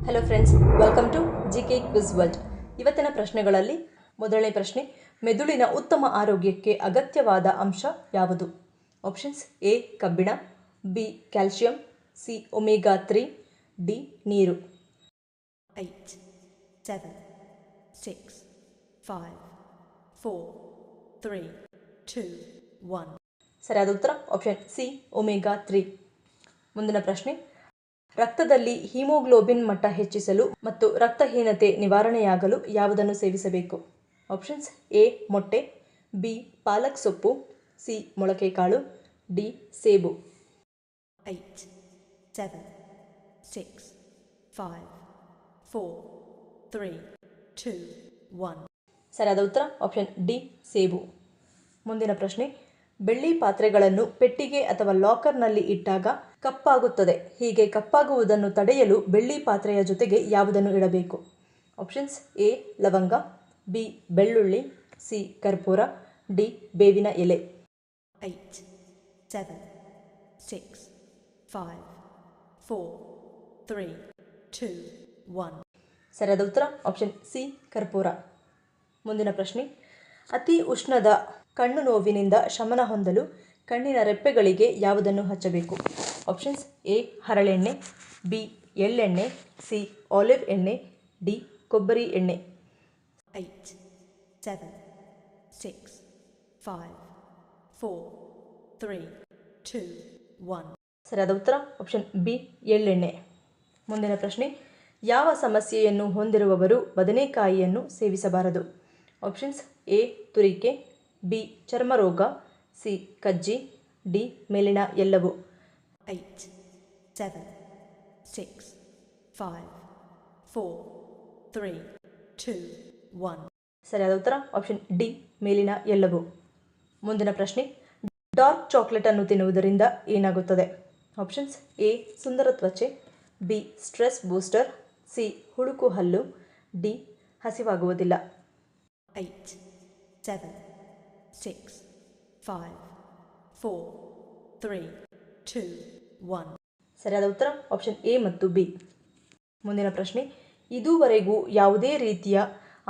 Hello friends, welcome to GK quiz world. ಇವತ್ತಿನ ಪ್ರಶ್ನೆಗಳಲ್ಲಿ ಮೊದಲನೇ ಪ್ರಶ್ನೆ, ಮೆದುಳಿನ ಉತ್ತಮ ಆರೋಗ್ಯಕ್ಕೆ ಅಗತ್ಯವಾದ ಅಂಶ ಯಾವುದು? ಆಪ್ಷನ್ಸ್: ಎ ಕಬ್ಬಿಣ, B calcium, C omega 3, D ನೀರು. 8, 7, 6, 5, 4, 3, 2, 1. ಸರಿಯಾದ ಉತ್ತರ ಆಪ್ಷನ್ ಸಿ ಒಮೆಗಾ 3. ಮುಂದಿನ ಪ್ರಶ್ನೆ, ರಕ್ತದಲ್ಲಿ ಹಿಮೋಗ್ಲೋಬಿನ್ ಮಟ್ಟ ಹೆಚ್ಚಿಸಲು ಮತ್ತು ರಕ್ತಹೀನತೆ ನಿವಾರಣೆಯಾಗಲು ಯಾವುದನ್ನು ಸೇವಿಸಬೇಕು? ಆಪ್ಷನ್ಸ್: ಎ ಮೊಟ್ಟೆ, ಬಿ ಪಾಲಕ್ ಸೊಪ್ಪು, ಸಿ ಮೊಳಕೆಕಾಳು, ಡಿ ಸೇಬು. 8, 7, 6, 5, 4, 3, 2, 1. ಸರಿಯಾದ ಉತ್ತರ ಆಪ್ಷನ್ ಡಿ ಸೇಬು. ಮುಂದಿನ ಪ್ರಶ್ನೆ, ಬೆಳ್ಳಿ ಪಾತ್ರೆಗಳನ್ನು ಪೆಟ್ಟಿಗೆ ಅಥವಾ ಲಾಕರ್ನಲ್ಲಿ ಇಟ್ಟಾಗ ಕಪ್ಪಾಗುತ್ತದೆ. ಹೀಗೆ ಕಪ್ಪಾಗುವುದನ್ನು ತಡೆಯಲು ಬೆಳ್ಳಿ ಪಾತ್ರೆಯ ಜೊತೆಗೆ ಯಾವುದನ್ನು ಇಡಬೇಕು? ಆಪ್ಷನ್ಸ್: ಎ ಲವಂಗ, ಬಿ ಬೆಳ್ಳುಳ್ಳಿ, ಸಿ ಕರ್ಪೂರ, ಡಿ ಬೇವಿನ ಎಲೆ. 8, 7, 6, 5, 4, 3, 2, 1. ಸರಿಯಾದ ಉತ್ತರ ಆಪ್ಷನ್ ಸಿ ಕರ್ಪೂರ. ಮುಂದಿನ ಪ್ರಶ್ನೆ, ಅತಿ ಉಷ್ಣದ ಕಣ್ಣು ನೋವಿನಿಂದ ಶಮನ ಹೊಂದಲು ಕಣ್ಣಿನ ರೆಪ್ಪೆಗಳಿಗೆ ಯಾವುದನ್ನು ಹಚ್ಚಬೇಕು? ಆಪ್ಷನ್ಸ್: ಎ ಹರಳೆಣ್ಣೆ, ಬಿ ಎಳ್ಳೆಣ್ಣೆ, ಸಿ ಆಲಿವ್ ಎಣ್ಣೆ, ಡಿ ಕೊಬ್ಬರಿ ಎಣ್ಣೆ. 8, 7, 6, 5, 4, 3, 2, 1. ಸರಿಯಾದ ಉತ್ತರ ಆಪ್ಷನ್ ಬಿ ಎಳ್ಳೆಣ್ಣೆ. ಮುಂದಿನ ಪ್ರಶ್ನೆ, ಯಾವ ಸಮಸ್ಯೆಯನ್ನು ಹೊಂದಿರುವವರು ಬದನೆಕಾಯಿಯನ್ನು ಸೇವಿಸಬಾರದು? ಆಪ್ಷನ್ಸ್: ಎ ತುರಿಕೆ, ಬಿ ಚರ್ಮರೋಗ, ಸಿ ಕಜ್ಜಿ, ಡಿ ಮೇಲಿನ ಎಲ್ಲವೂ. 8, 7, 6, 5, 4, 3, 2, 1. ಸರಿಯಾದ ಉತ್ತರ ಆಪ್ಷನ್ ಡಿ ಮೇಲಿನ ಎಲ್ಲವೂ. ಮುಂದಿನ ಪ್ರಶ್ನೆ, ಡಾರ್ಕ್ ಚಾಕ್ಲೇಟ್ ಅನ್ನು ತಿನ್ನುವುದರಿಂದ ಏನಾಗುತ್ತದೆ? ಆಪ್ಷನ್ಸ್: ಎ ಸುಂದರ ತ್ವಚೆ, ಬಿ ಸ್ಟ್ರೆಸ್ ಬೂಸ್ಟರ್, ಸಿ ಹುಳುಕು ಹಲ್ಲು, ಡಿ ಹಸಿವಾಗುವುದಿಲ್ಲ. 8, 7, 6, 5, 4, 3, 2, 1. ಸರಿಯಾದ ಉತ್ತರ ಆಪ್ಷನ್ ಎ ಮತ್ತು ಬಿ. ಮುಂದಿನ ಪ್ರಶ್ನೆ, ಇದುವರೆಗೂ ಯಾವುದೇ ರೀತಿಯ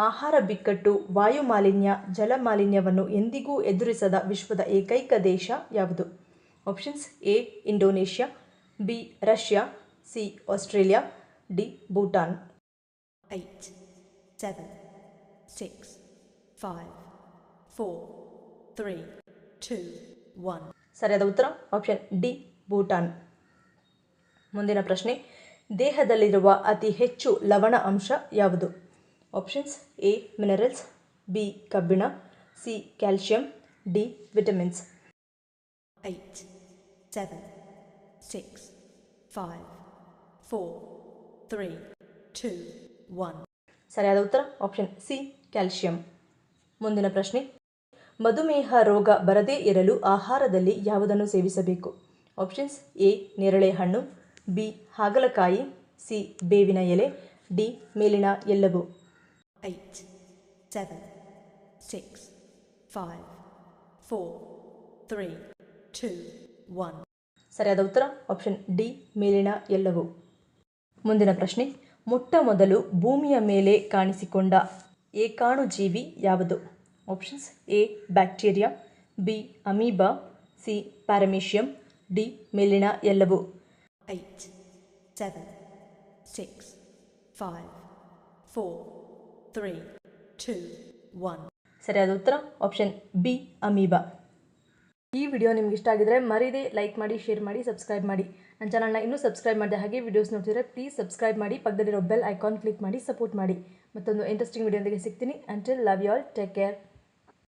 ಆಹಾರ ಬಿಕ್ಕಟ್ಟು, ವಾಯು ಮಾಲಿನ್ಯ, ಜಲ ಮಾಲಿನ್ಯವನ್ನು ಎಂದಿಗೂ ಎದುರಿಸದ ವಿಶ್ವದ ಏಕೈಕ ದೇಶ ಯಾವುದು? Options: A Indonesia, B Russia, C Australia, D Bhutan. 8, 7, 6, 5, 4, 3, 2, 1. ಸರಿಯಾದ ಉತ್ತರ ಆಪ್ಷನ್ ಡಿ ಭೂಟಾನ್. ಮುಂದಿನ ಪ್ರಶ್ನೆ, ದೇಹದಲ್ಲಿರುವ ಅತಿ ಹೆಚ್ಚು ಲವಣ ಅಂಶ ಯಾವುದು? ಆಪ್ಷನ್ಸ್: ಎ ಮಿನರಲ್ಸ್, ಬಿ ಕಬ್ಬಿಣ, ಸಿ ಕ್ಯಾಲ್ಸಿಯಂ, ಡಿ ವಿಟಮಿನ್ಸ್. 8, 7, 6, 5, 4, 3, 2, 1. ಸರಿಯಾದ ಉತ್ತರ ಆಪ್ಷನ್ ಸಿ ಕ್ಯಾಲ್ಸಿಯಂ. ಮುಂದಿನ ಪ್ರಶ್ನೆ, ಮಧುಮೇಹ ರೋಗ ಬರದೇ ಇರಲು ಆಹಾರದಲ್ಲಿ ಯಾವುದನ್ನು ಸೇವಿಸಬೇಕು? ಆಪ್ಷನ್ಸ್: ಎ ನೇರಳೆ ಹಣ್ಣು, ಬಿ ಹಾಗಲಕಾಯಿ, ಸಿ ಬೇವಿನ ಎಲೆ, ಡಿ ಮೇಲಿನ ಎಲ್ಲವೂ. 8, 7, 6, 5, 4, 3, 2, 1. ಸರಿಯಾದ ಉತ್ತರ ಆಪ್ಷನ್ ಡಿ ಮೇಲಿನ ಎಲ್ಲವೂ. ಮುಂದಿನ ಪ್ರಶ್ನೆ, ಮೊಟ್ಟ ಮೊದಲು ಭೂಮಿಯ ಮೇಲೆ ಕಾಣಿಸಿಕೊಂಡ ಏಕಾಣು ಜೀವಿ ಯಾವುದು? Options: A bacteria, B amoeba, C paramecium, D ಮೇಲಿನ ಎಲ್ಲವೂ. 8, 7, 6, 5, 4, 3, 2, 1. ಸರಿಯಾದ ಉತ್ತರ ಆಪ್ಷನ್ ಬಿ ಅಮೀಬಾ. ಈ ವಿಡಿಯೋ ನಿಮ್ಗೆ ಇಷ್ಟ ಆಗಿದ್ರೆ ಮರೀದೆ ಲೈಕ್ ಮಾಡಿ, ಶೇರ್ ಮಾಡಿ, ಸಬ್ಸ್ಕ್ರೈಬ್ ಮಾಡಿ. ನನ್ನ ಚಾನಲ್ನ ಇನ್ನೂ ಸಬ್ಸ್ಕ್ರೈಬ್ ಮಾಡಿದೆ ಹಾಗೆ ವಿಡಿಯೋಸ್ ನೋಡ್ತಿದ್ರೆ ಪ್ಲೀಸ್ ಸಬ್ಸ್ಕ್ರೈಬ್ ಮಾಡಿ, ಪಕ್ಕದಲ್ಲಿರೋ ಬೆಲ್ ಐಕಾನ್ ಕ್ಲಿಕ್ ಮಾಡಿ ಸಪೋರ್ಟ್ ಮಾಡಿ. ಮತ್ತೊಂದು ಇಂಟ್ರೆಸ್ಟಿಂಗ್ ವಿಡಿಯೋದೊಂದಿಗೆ ಸಿಗ್ತೀನಿ. Until love you all, take care.